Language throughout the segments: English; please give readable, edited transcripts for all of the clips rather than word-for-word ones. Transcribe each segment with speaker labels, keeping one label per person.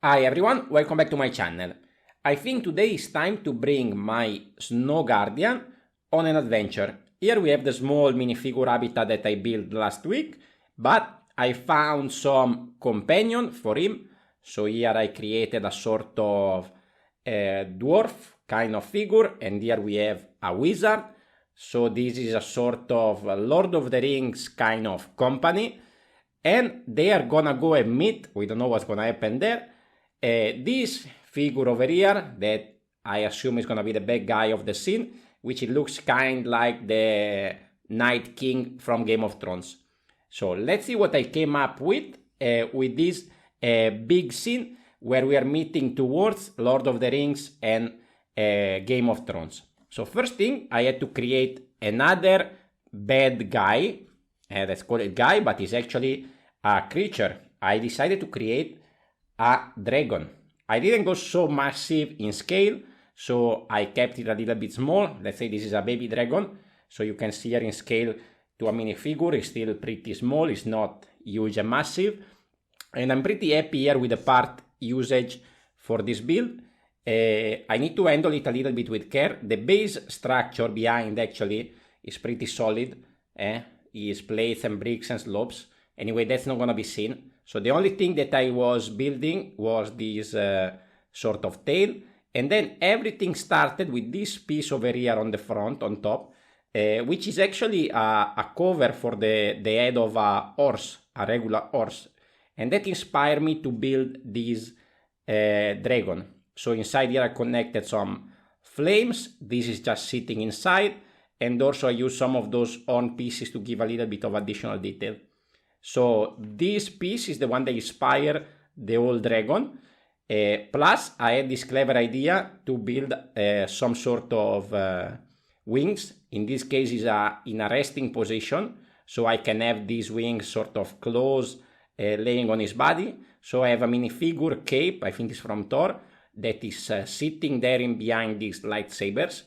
Speaker 1: Hi everyone, welcome back to my channel. I think today is time to bring my Snow Guardian on an adventure. Here we have the small minifigure habitat that I built last week, but I found some companion for him. So here I created a sort of dwarf kind of figure, and here we have a wizard. So this is a sort of Lord of the Rings kind of company, and they are gonna go and meet. We don't know what's gonna happen there. This figure over here, that I assume is gonna be the bad guy of the scene, which it looks kind like the Night King from Game of Thrones. So let's see what I came up with this big scene where we are meeting towards Lord of the Rings and Game of Thrones. So first thing, I had to create another bad guy. Let's call it guy, but it's actually a creature. I decided to create a dragon. I didn't go so massive in scale, so I kept it a little bit small. Let's say this is a baby dragon. So you can see here in scale to a minifigure, it's still pretty small, it's not huge and massive. And I'm pretty happy here with the part usage for this build. I need to handle it a little bit with care. The base structure behind actually is pretty solid. Is plates and bricks and slopes. Anyway, that's not gonna be seen. So the only thing that I was building was this sort of tail. And then everything started with this piece over here on the front, on top, which is actually a cover for the head of a horse, a regular horse. And that inspired me to build this dragon. So inside here I connected some flames. This is just sitting inside. And also I used some of those horn pieces to give a little bit of additional detail. So this piece is the one that inspired the whole dragon. Plus I had this clever idea to build some sort of wings. In this case is in a resting position. So I can have these wings sort of close, laying on his body. So I have a minifigure cape, I think it's from Thor, that is sitting there in behind these lightsabers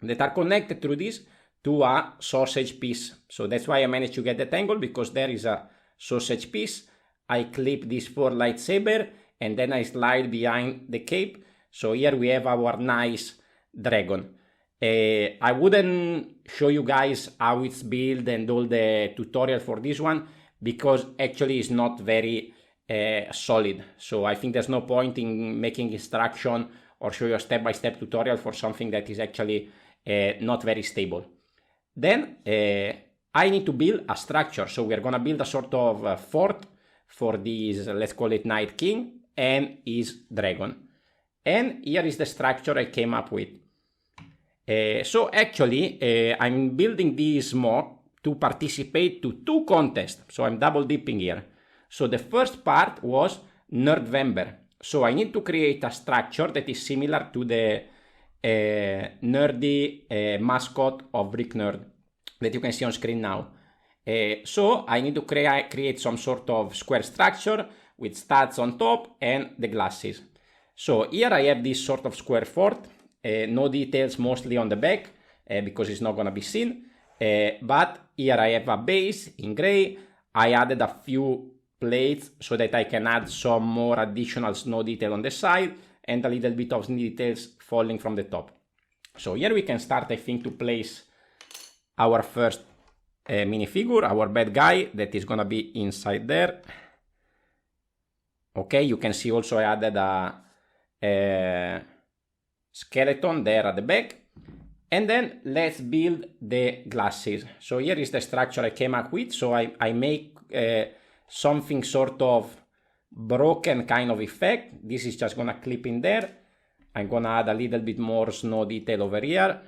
Speaker 1: that are connected through this to a sausage piece. So that's why I managed to get that angle, because there is a sausage piece. I clip this 4 lightsaber and then I slide behind the cape. So here we have our nice dragon. I wouldn't show you guys how it's built and all the tutorial for this one, because actually it's not very solid. So I think there's no point in making instruction or show you a step-by-step tutorial for something that is actually not very stable. Then I need to build a structure. So we're gonna build a sort of fort for this, let's call it Night King and his dragon. And here is the structure I came up with. So actually I'm building this mock to participate to 2 contests. So I'm double dipping here. So the first part was Nerdvember. So I need to create a structure that is similar to the nerdy mascot of Brick Nerd that you can see on screen now. So I need to create some sort of square structure with stats on top and the glasses. So here I have this sort of square fort, no details mostly on the back because it's not gonna be seen. But here I have a base in gray. I added a few plates so that I can add some more additional snow detail on the side and a little bit of details falling from the top. So here we can start, I think, to place our first minifigure, our bad guy, that is gonna be inside there. Okay, you can see also I added a skeleton there at the back. And then let's build the glasses. So here is the structure I came up with. So I make something sort of broken kind of effect. This is just gonna clip in there. I'm gonna add a little bit more snow detail over here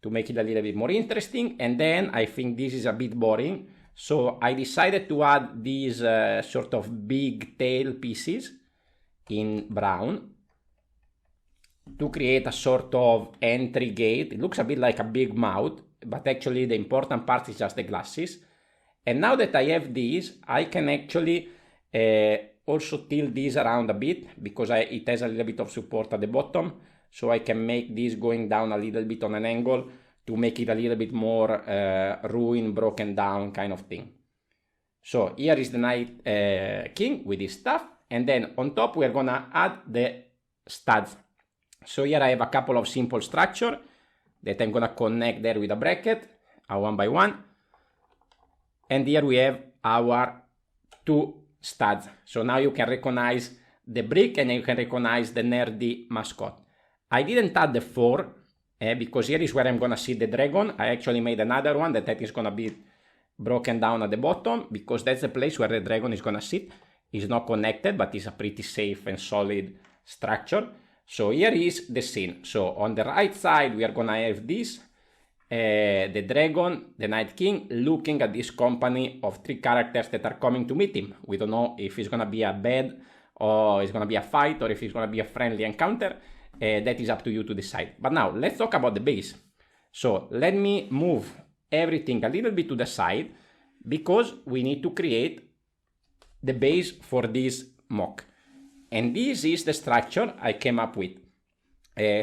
Speaker 1: to make it a little bit more interesting. And then I think this is a bit boring. So I decided to add these sort of big tail pieces in brown to create a sort of entry gate. It looks a bit like a big mouth, but actually the important part is just the glasses. And now that I have these, I can actually also tilt this around a bit, because it has a little bit of support at the bottom. So I can make this going down a little bit on an angle to make it a little bit more ruined, broken down kind of thing. So here is the Night King with his stuff. and then on top we're gonna add the studs. So here I have a couple of simple structure that I'm gonna connect there with a bracket, one by one. And here we have our 2 studs. So now you can recognize the brick and you can recognize the nerdy mascot. I didn't add the 4 because here is where I'm gonna see the dragon. I actually made another one that is gonna be broken down at the bottom because that's the place where the dragon is gonna sit. It's not connected, but it's a pretty safe and solid structure. So here is the scene. So on the right side, we are gonna have this, the dragon, the Night King, looking at this company of 3 characters that are coming to meet him. We don't know if it's gonna be a bad or it's gonna be a fight or if it's gonna be a friendly encounter. That is up to you to decide. But now let's talk about the base. So let me move everything a little bit to the side because we need to create the base for this mock. And this is the structure I came up with.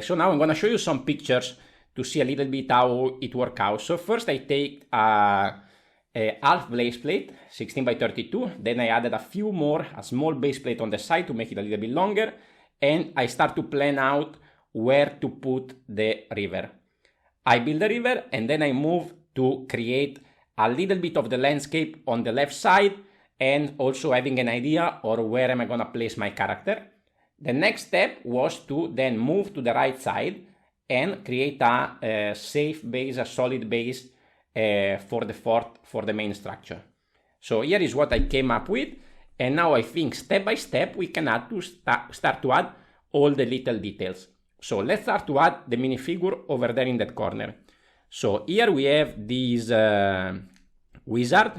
Speaker 1: So now I'm gonna show you some pictures to see a little bit how it works out. So first I take a half base plate, 16 by 32. Then I added a few more, a small base plate on the side to make it a little bit longer. And I start to plan out where to put the river. I build the river and then I move to create a little bit of the landscape on the left side and also having an idea or where am I gonna place my character. The next step was to then move to the right side and create a safe base, a solid base for the fort, for the main structure. So here is what I came up with. And now I think step by step we can add to start to add all the little details. So let's start to add the minifigure over there in that corner. So here we have this wizard,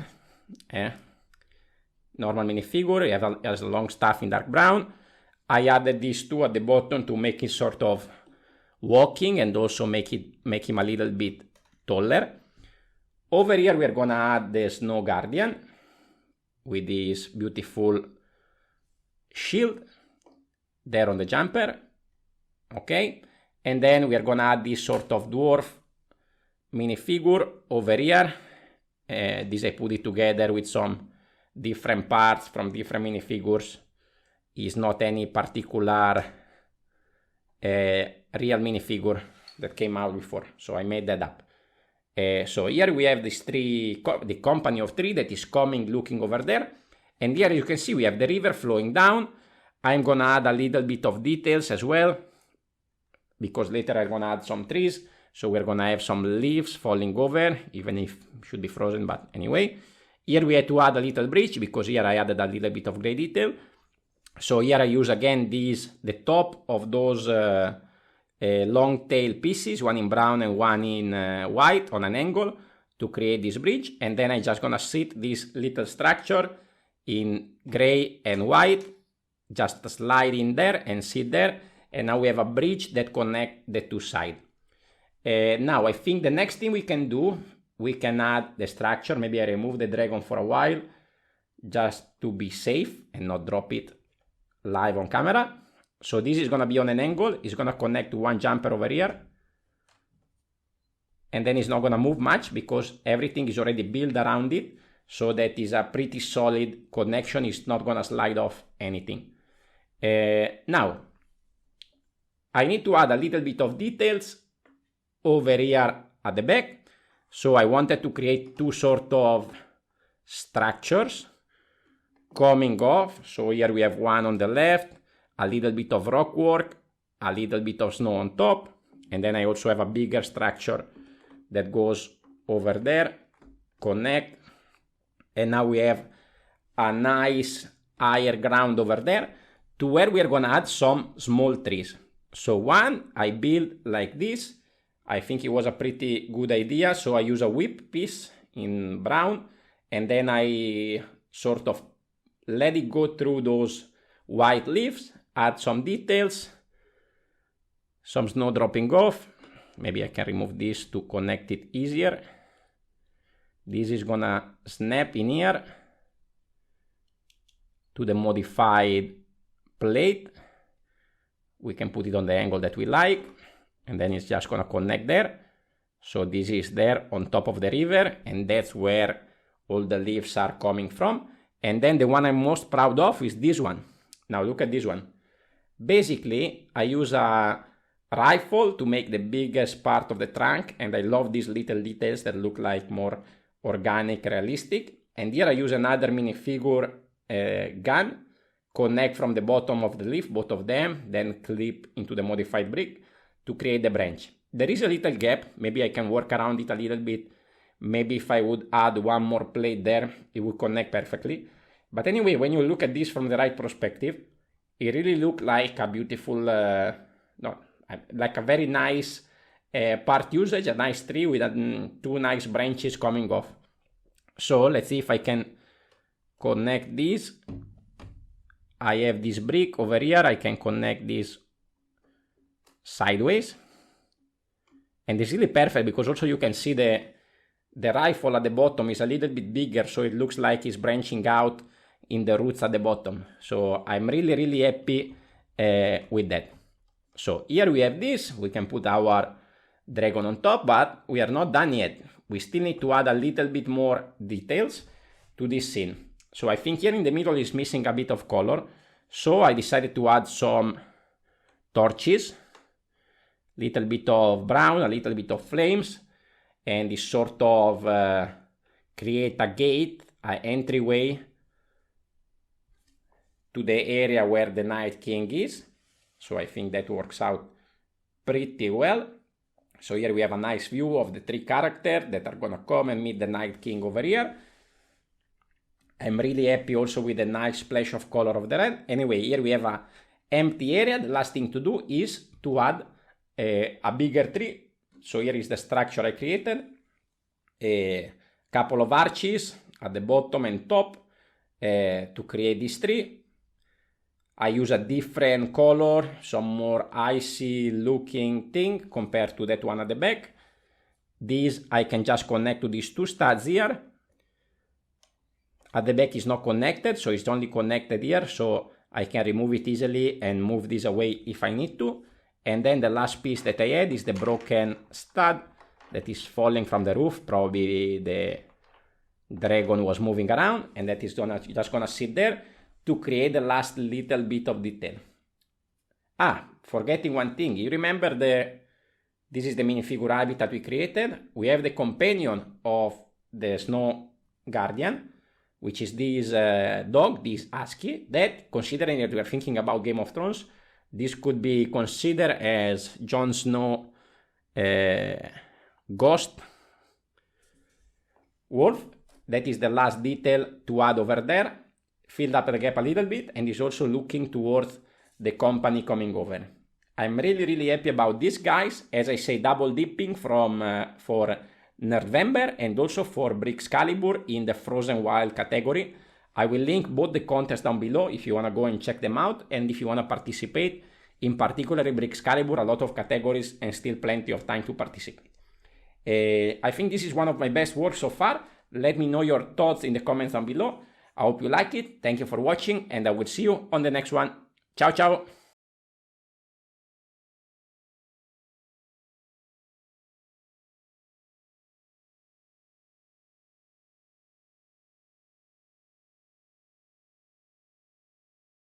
Speaker 1: normal minifigure. He has a long staff in dark brown. I added these 2 at the bottom to make it sort of walking and also make him a little bit taller. Over here we are gonna add the Snow Guardian with this beautiful shield there on the jumper. Okay, and then we are gonna add this sort of dwarf minifigure over here. This I put it together with some different parts from different minifigures. Is not any particular real minifigure that came out before, so I made that up. So here we have these 3, the company of 3 that is coming, looking over there. And here you can see we have the river flowing down. I'm gonna add a little bit of details as well, because later I'm gonna add some trees. So we're gonna have some leaves falling over, even if it should be frozen, but anyway. Here we had to add a little bridge, because here I added a little bit of gray detail. So here I use again the top of those long tail pieces, one in brown and one in white on an angle to create this bridge. And then I just gonna sit this little structure in gray and white, just slide in there and sit there. And now we have a bridge that connects the 2 sides. Now I think the next thing we can do, we can add the structure. Maybe I remove the dragon for a while just to be safe and not drop it live on camera. So this is gonna be on an angle. It's gonna connect to one jumper over here. And then it's not gonna move much because everything is already built around it. So that is a pretty solid connection. It's not gonna slide off anything. Now, I need to add a little bit of details over here at the back. So I wanted to create 2 sort of structures coming off. So here we have one on the left, a little bit of rock work, a little bit of snow on top, and then I also have a bigger structure that goes over there, connect, and now we have a nice higher ground over there to where we are gonna add some small trees. So one I built like this. I think it was a pretty good idea. So I use a whip piece in brown, and then I sort of let it go through those white leaves, add some details, some snow dropping off. Maybe I can remove this to connect it easier. This is gonna snap in here to the modified plate. We can put it on the angle that we like, and then it's just gonna connect there. So this is there on top of the river, and that's where all the leaves are coming from. And then the one I'm most proud of is this one. Now look at this one. Basically, I use a rifle to make the biggest part of the trunk, and I love these little details that look like more organic, realistic. And here I use another minifigure gun, connect from the bottom of the leaf, both of them, then clip into the modified brick to create the branch. There is a little gap, maybe I can work around it a little bit. Maybe if I would add one more plate there, it would connect perfectly. But anyway, when you look at this from the right perspective, it really looks like a beautiful, like a very nice part usage, a nice tree with two nice branches coming off. So let's see if I can connect this. I have this brick over here, I can connect this sideways. And it's really perfect because also you can see the rifle at the bottom is a little bit bigger, so it looks like it's branching out in the roots at the bottom. So I'm really happy with that. So here we have this, we can put our dragon on top, but we are not done yet. We still need to add a little bit more details to this scene. So I think here in the middle is missing a bit of color. So I decided to add some torches, little bit of brown, a little bit of flames, and this sort of create a gate, an entryway to the area where the Night King is. So I think that works out pretty well. So here we have a nice view of the three characters that are gonna come and meet the Night King over here. I'm really happy also with the nice splash of color of the red. Anyway, here we have an empty area. The last thing to do is to add a bigger tree. So here is the structure I created. A couple of arches at the bottom and top to create this tree. I use a different color, some more icy looking thing compared to that one at the back. This I can just connect to these two studs here. At the back is not connected, so it's only connected here, so I can remove it easily and move this away if I need to. And then the last piece that I had is the broken stud that is falling from the roof. Probably the dragon was moving around, and that is just gonna sit there to create the last little bit of detail. Forgetting one thing. You remember this is the minifigure habitat we created. We have the companion of the Snow Guardian, which is this dog, this husky, that, considering that we are thinking about Game of Thrones, this could be considered as Jon Snow ghost wolf. That is the last detail to add over there. Filled up the gap a little bit, and is also looking towards the company coming over. I'm really happy about this, guys. As I say, double dipping for Nerdvember and also for Brixcalibur in the Frozen Wild category. I will link both the contests down below if you want to go and check them out, and if you want to participate, in particular in Brixcalibur, a lot of categories and still plenty of time to participate. I think this is one of my best works so far. Let me know your thoughts in the comments down below. I hope you like it. Thank you for watching, and I will see you on the next one. Ciao, ciao!